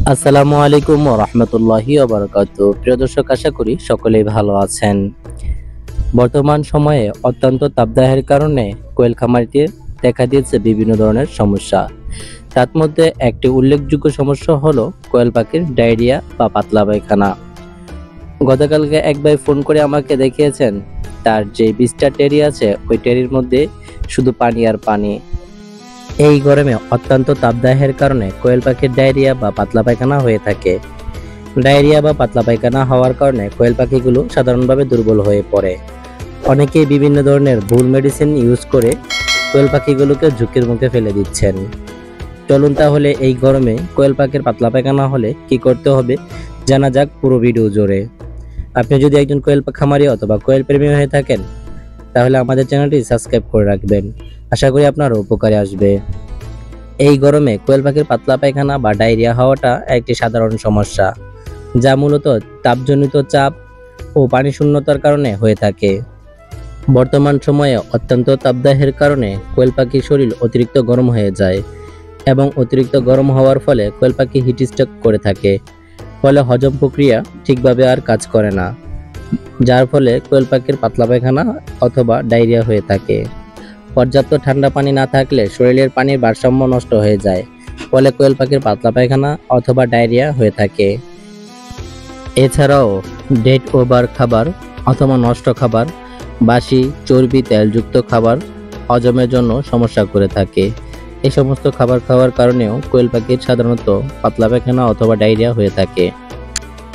আসসালামু আলাইকুম ওয়া রাহমাতুল্লাহি ওয়া বারাকাতুহু। প্রিয় দর্শক, আশা করি সকলেই ভালো আছেন। বর্তমান সময়ে অত্যন্ত তাপদাহের কারণে কোয়েল খামারিতে দেখা দিয়েছে বিভিন্ন ধরনের সমস্যা। তার মধ্যে একটি উল্লেখযোগ্য সমস্যা হলো কোয়েল পাখির ডায়রিয়া বা পাতলা পায়খানা। গতকালকে এক ভাই ফোন করে আমাকে দেখিয়েছেন তার যে 20টা টেরি আছে ওই টেরির মধ্যে শুধু পানি আর পানি। এই গরমে অত্যন্ত তাপদাহের কারণে কোয়েল পাখির ডায়রিয়া বা পাতলা পায়খানা হয়ে থাকে। ডায়রিয়া বা পাতলা পায়খানা হওয়ার কারণে কোয়েল পাখিগুলো সাধারণভাবে দুর্বল হয়ে পড়ে। অনেকেই বিভিন্ন ধরনের ভুল মেডিসিন ইউজ করে কোয়েল পাখিগুলোকে ঝুঁকির মুখে ফেলে দিচ্ছেন। চলুন তাহলে এই গরমে কোয়েল পাখির পাতলা পায়খানা হলে কি করতে হবে জানা যাক পুরো ভিডিও জুড়ে। আপনি যদি একজন কোয়েল খামারি অথবা কোয়েল প্রেমী হয়ে থাকেন তাহলে আমাদের চ্যানেলটি সাবস্ক্রাইব করে রাখবেন। আশা করি আপনার উপকারে আসবে। এই গরমে কোয়েল পাখির পাতলা পায়খানা বা ডায়রিয়া হওয়াটা একটি সাধারণ সমস্যা, যা মূলত তাপজনিত চাপ ও পানি শূন্যতার কারণে হয়ে থাকে। বর্তমান সময়ে অত্যন্ত তাপদাহের কারণে কোয়েল পাখির শরীর অতিরিক্ত গরম হয়ে যায় এবং অতিরিক্ত গরম হওয়ার ফলে কোয়েল পাখি হিট স্ট্রোক করে থাকে। ফলে হজম প্রক্রিয়া ঠিকভাবে আর কাজ করে না, যার ফলে কোয়েল পাখির পাতলা পায়খানা অথবা ডায়রিয়া হয়ে থাকে। পর্যাপ্ত ঠান্ডা পানি না থাকলে শরীরের পানির ভারসাম্য নষ্ট হয়ে যায়, ফলে কোয়েল পাখির পাতলা পায়খানা অথবা ডায়রিয়া হয়ে থাকে। এছাড়াও ডেট ওভার খাবার অথবা নষ্ট খাবার, বাসি চর্বি তেলযুক্ত খাবার হজমের জন্য সমস্যা করে থাকে। এই সমস্ত খাবার খাওয়ার কারণেও কোয়েল পাখির সাধারণত পাতলা পায়খানা অথবা ডায়রিয়া হয়ে থাকে।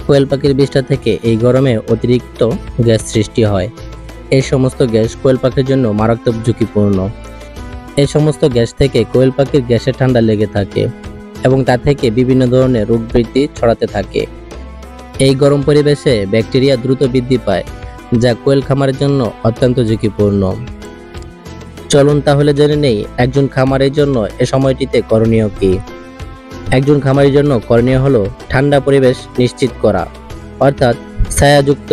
কোয়েল পাখির বিষ্ঠা থেকে এই গরমে অতিরিক্ত গ্যাস সৃষ্টি হয়। এই সমস্ত গ্যাস কোয়েল পাখির জন্য মারাত্মক ঝুঁকিপূর্ণ। এই সমস্ত গ্যাস থেকে কোয়েল পাখির গ্যাসে ঠান্ডা লেগে থাকে এবং তা থেকে বিভিন্ন ধরনের রোগ বৃদ্ধি ছড়াতে থাকে। এই গরম পরিবেশে ব্যাকটেরিয়া দ্রুত বৃদ্ধি পায়, যা কোয়েল খামারের জন্য অত্যন্ত ঝুঁকিপূর্ণ। চলুন তাহলে জেনে নেই একজন খামারের জন্য এ সময়টিতে করণীয় কি। একজন খামারের জন্য করণীয় হলো ঠান্ডা পরিবেশ নিশ্চিত করা, অর্থাৎ ছায়াযুক্ত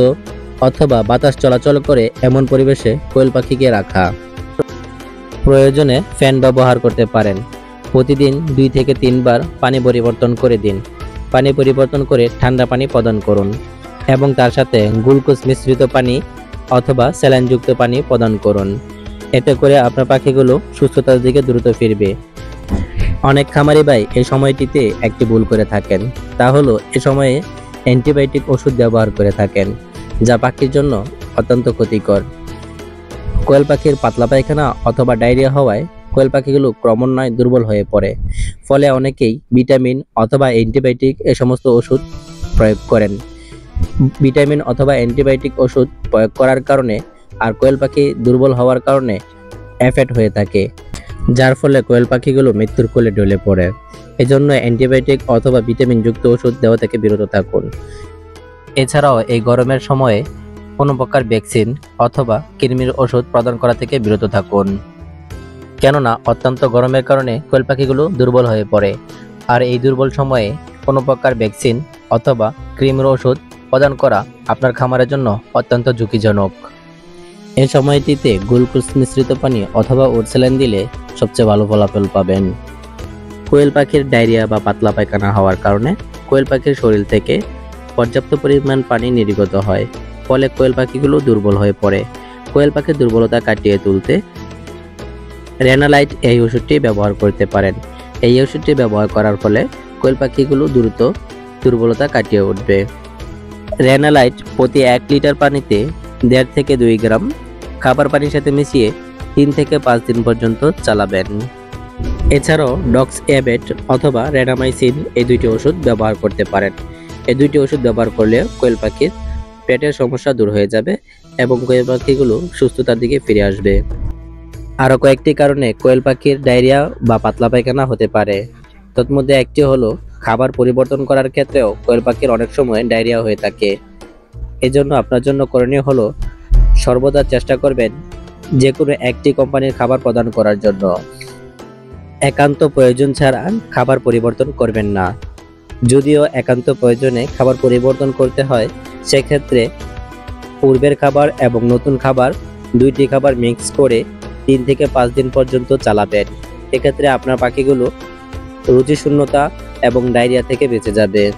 অথবা বাতাস চলাচল করে এমন পরিবেশে কোয়েল পাখিকে রাখা। প্রয়োজনে ফ্যান ব্যবহার করতে পারেন। প্রতিদিন 2 থেকে 3 বার পানি পরিবর্তন করে দিন। পানি পরিবর্তন করে ঠান্ডা পানি প্রদান করুন এবং তার সাথে গ্লুকোজ মিশ্রিত পানি অথবা স্যালাইনযুক্ত পানি প্রদান করুন। এতে করে আপনার পাখিগুলো সুস্থতার দিকে দ্রুত ফিরবে। অনেক খামারি ভাই এই সময়টিতে একটি ভুল করে থাকেন, তা হলো এ সময়ে অ্যান্টিবায়োটিক ওষুধ ব্যবহার করে থাকেন, যা পাখির জন্য অত্যন্ত ক্ষতিকর। কোয়েল পাখির পাতলা পায়খানা অথবা ডায়রিয়া হওয়ায় কোয়েল পাখিগুলো ক্রমান্বয়ে দুর্বল হয়ে পড়ে। ফলে অনেকেই ভিটামিন অথবা অ্যান্টিবায়োটিক এ সমস্ত ওষুধ প্রয়োগ করেন। ভিটামিন অথবা অ্যান্টিবায়োটিক ওষুধ প্রয়োগ করার কারণে আর কোয়েল পাখি দুর্বল হওয়ার কারণে এফেক্ট হয়ে থাকে, যার ফলে কোয়েল পাখিগুলো মৃত্যুর কোলে ঢলে পড়ে। এজন্য অ্যান্টিবায়োটিক অথবা ভিটামিনযুক্ত ওষুধ দেওয়া থেকে বিরত থাকুন। এছাড়াও এই গরমের সময়ে কোনো প্রকার ভ্যাকসিন অথবা কৃমির ওষুধ প্রদান করা থেকে বিরত থাকুন, কেননা অত্যন্ত গরমের কারণে কোয়েল পাখিগুলো দুর্বল হয়ে পড়ে। আর এই দুর্বল সময়ে কোনো প্রকার ভ্যাকসিন অথবা কৃমির ওষুধ প্রদান করা আপনার খামারের জন্য অত্যন্ত ঝুঁকিজনক। এই সময়টিতে গ্লুকোজ মিশ্রিত পানি অথবা ওট স্যালাইন দিলে সবচেয়ে ভালো ফলাফল পাবেন। কোয়েল পাখির ডায়রিয়া বা পাতলা পায়খানা হওয়ার কারণে কোয়েল পাখির শরীর থেকে পর্যাপ্ত পরিমাণ পানি নির্গত হয়, ফলে কোয়েল পাখিগুলো দুর্বল হয়ে পড়ে। কোয়েল পাখির দুর্বলতা কাটিয়ে তুলতে রেনালাইট এই ওষুধটি ব্যবহার করতে পারেন। এই ওষুধটি ব্যবহার করার ফলে কোয়েল পাখিগুলো দ্রুত দুর্বলতা কাটিয়ে উঠবে। রেনালাইট প্রতি 1 লিটার পানিতে 1.5 থেকে 2 গ্রাম খাবার পানির সাথে মিশিয়ে 3 থেকে 5 দিন পর্যন্ত চালাবেন। এছাড়াও ডক্স অ্যাবেট অথবা রেনামাইসিন এই 2টি ওষুধ ব্যবহার করতে পারেন। এই 2টি ওষুধ ব্যবহার করলে কোয়েল পাখির পেটের সমস্যা দূর হয়ে যাবে এবং কোয়েল পাখিগুলো সুস্থতার দিকে ফিরে আসবে। আরও কয়েকটি কারণে কোয়েল পাখির ডায়রিয়া বা পাতলা পায়খানা হতে পারে। তন্মধ্যে একটি হলো খাবার পরিবর্তন করার ক্ষেত্রেও কোয়েল পাখির অনেক সময় ডায়রিয়া হয়ে থাকে। এজন্য আপনার জন্য করণীয় হলো সর্বদা চেষ্টা করবেন যে কোনো একটি কোম্পানির খাবার প্রদান করার জন্য। একান্ত প্রয়োজন ছাড়া খাবার পরিবর্তন করবেন না। যদিও একান্ত প্রয়োজনে খাবার পরিবর্তন করতে হয়, সেক্ষেত্রে পূর্বের খাবার এবং নতুন খাবার 2টি খাবার মিক্স করে 3 থেকে 5 দিন পর্যন্ত চালাবেন। এক্ষেত্রে আপনার পাখিগুলো রুচিশূন্যতা এবং ডায়রিয়া থেকে বেঁচে যাবে।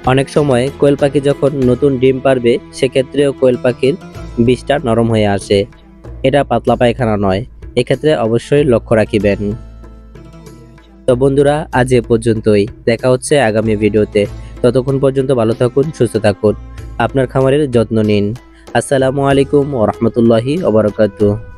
অনেক সময় কোয়েল পাখি যখন নতুন ডিম পারবে সেক্ষেত্রেও কোয়েল পাখির বিষটা নরম হয়ে আসে। এটা পাতলা পায়খানা নয়, এক্ষেত্রে অবশ্যই লক্ষ্য রাখিবেন। তো বন্ধুরা, আজ এ পর্যন্তই। দেখা হচ্ছে আগামী ভিডিওতে। ততক্ষণ পর্যন্ত ভালো থাকুন, সুস্থ থাকুন, আপনার খামারের যত্ন নিন। আসসালামু আলাইকুম ওয়া রাহমাতুল্লাহি ওয়া বারাকাতুহু।